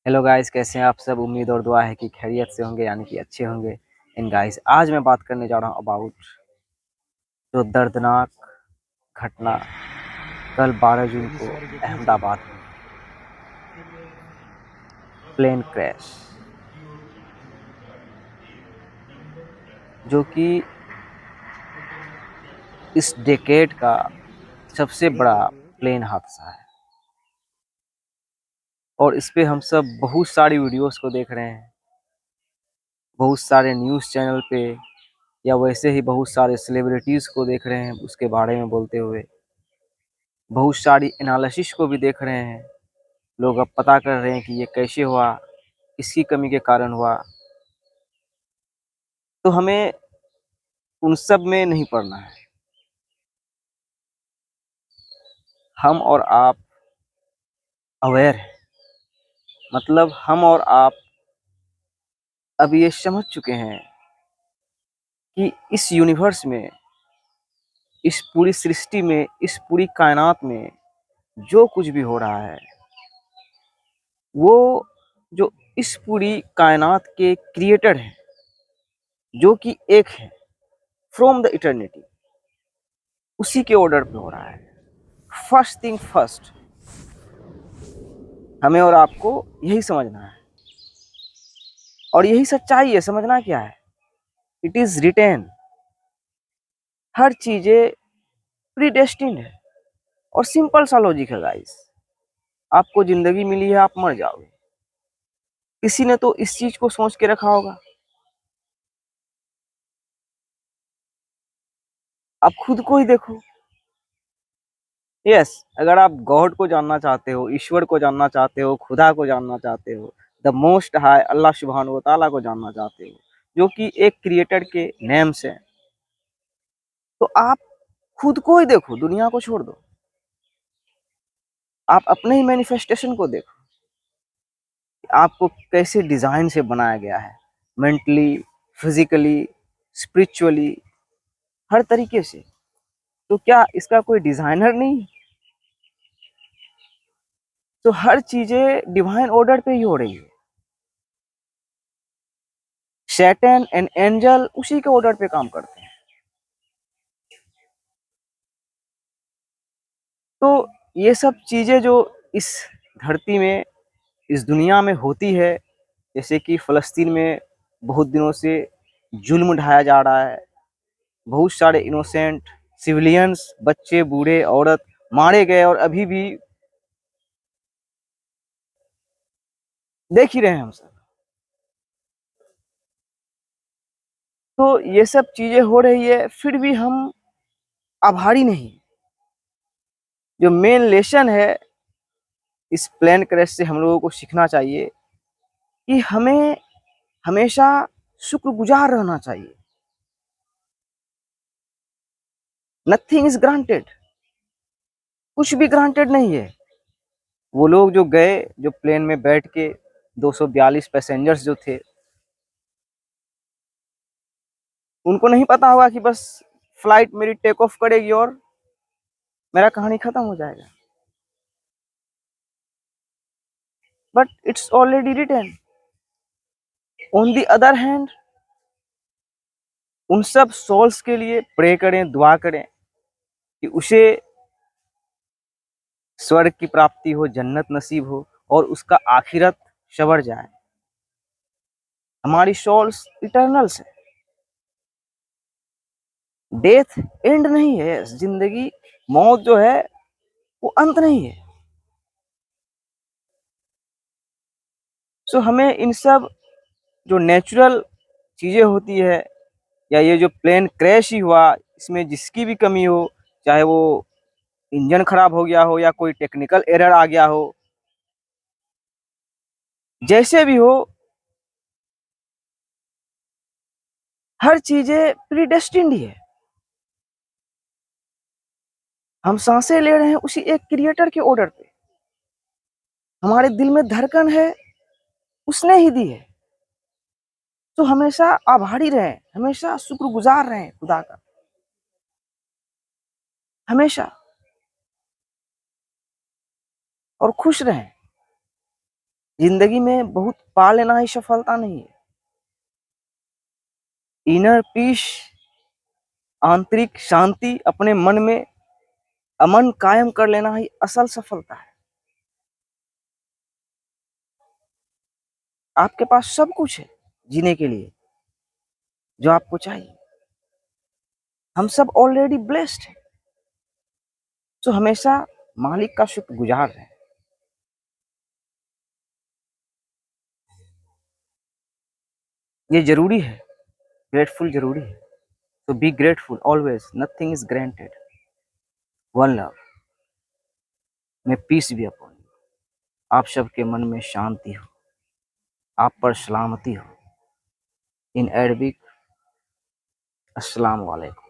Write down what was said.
Hello guys, कैसे हैं आप सब। उम्मीद और दुआ है कि खैरियत से होंगे, यानी कि अच्छे होंगे। एंड गाइस, आज मैं बात करने जा रहा हूँ अबाउट जो दर्दनाक घटना कल 12 जून को अहमदाबाद में प्लेन क्रैश, जो कि इस डेकेड का सबसे बड़ा प्लेन हादसा है। और इस पे हम सब बहुत सारी वीडियोस को देख रहे हैं, बहुत सारे न्यूज़ चैनल पे, या वैसे ही बहुत सारे सेलिब्रिटीज़ को देख रहे हैं उसके बारे में बोलते हुए। बहुत सारी एनालिसिस को भी देख रहे हैं। लोग अब पता कर रहे हैं कि ये कैसे हुआ, किसकी कमी के कारण हुआ। तो हमें उन सब में नहीं पड़ना है। हम और आप अवेयर हैं, मतलब हम और आप अब ये समझ चुके हैं कि इस यूनिवर्स में, इस पूरी सृष्टि में, इस पूरी कायनात में जो कुछ भी हो रहा है, वो जो इस पूरी कायनात के क्रिएटर हैं, जो कि एक है फ्रॉम द इटर्निटी, उसी के ऑर्डर पे हो रहा है। फर्स्ट थिंग फर्स्ट, हमें और आपको यही समझना है, और यही सच्चाई है। समझना क्या है, इट इज रिटेन। हर चीजें प्रीडेस्टिन्ड है, और सिंपल सा लॉजिक है गाइस। आपको जिंदगी मिली है, आप मर जाओगे। किसी ने तो इस चीज को सोच के रखा होगा। आप खुद को ही देखो। यस, अगर आप गॉड को जानना चाहते हो, ईश्वर को जानना चाहते हो, खुदा को जानना चाहते हो, द मोस्ट हाई अल्लाह सुब्हान व तआला को जानना चाहते हो, जो कि एक क्रिएटर के नेम्स है, तो आप खुद को ही देखो, दुनिया को छोड़ दो। आप अपने ही मैनिफेस्टेशन को देखो, आपको कैसे डिजाइन से बनाया गया है, मेंटली, फिजिकली, स्पिरिचुअली, हर तरीके से। तो क्या इसका कोई डिजाइनर नहीं है? तो हर चीजें डिवाइन ऑर्डर पे ही हो रही है। शैतान एंड एंजल उसी के ऑर्डर पे काम करते हैं। तो ये सब चीजें जो इस धरती में, इस दुनिया में होती है, जैसे कि फलस्तीन में बहुत दिनों से जुल्म ढाया जा रहा है, बहुत सारे इनोसेंट सिविलियंस, बच्चे, बूढ़े, औरत मारे गए, और अभी भी देख ही रहे हैं हम सब। तो ये सब चीजें हो रही है, फिर भी हम आभारी नहीं। जो मेन लेसन है इस प्लेन क्रैश से हम लोगों को सीखना चाहिए कि हमें हमेशा शुक्रगुजार रहना चाहिए। नथिंग इज ग्रांटेड, कुछ भी ग्रांटेड नहीं है। वो लोग जो गए, जो प्लेन में बैठ के 242 पैसेंजर्स जो थे, उनको नहीं पता होगा कि बस फ्लाइट मेरी टेक ऑफ करेगी और मेरा कहानी खत्म हो जाएगा। But it's already written. On the other hand, उन सब सोल्स के लिए प्रे करें, दुआ करें कि उसे स्वर्ग की प्राप्ति हो, जन्नत नसीब हो, और उसका आखिरत संवर जाए। हमारी सोल्स इटर्नल्स है। डेथ एंड नहीं है, जिंदगी, मौत जो है वो अंत नहीं है। सो हमें इन सब जो नेचुरल चीजें होती है, या ये जो प्लेन क्रैश ही हुआ, इसमें जिसकी भी कमी हो, चाहे वो इंजन खराब हो गया हो या कोई टेक्निकल एरर आ गया हो, जैसे भी हो, हर चीजें प्रीडेस्टिन्ड ही है। हम सांसें ले रहे हैं उसी एक क्रिएटर के ऑर्डर पे। हमारे दिल में धड़कन है, उसने ही दी है। तो हमेशा आभारी रहें, हमेशा शुक्रगुजार रहें खुदा का, हमेशा, और खुश रहें। जिंदगी में बहुत पा लेना ही सफलता नहीं है। इनर पीस, आंतरिक शांति, अपने मन में अमन कायम कर लेना ही असल सफलता है। आपके पास सब कुछ है जीने के लिए जो आपको चाहिए। हम सब ऑलरेडी ब्लेस्ड हैं। तो हमेशा मालिक का शुक्रगुजार रहें। ये जरूरी है, ग्रेटफुल जरूरी है। तो be grateful always, nothing is granted. One love, में पीस भी अपॉन यू। आप सबके मन में शांति हो, आप पर सलामती हो। इन अरबिक, अस्सलाम वालेकुम।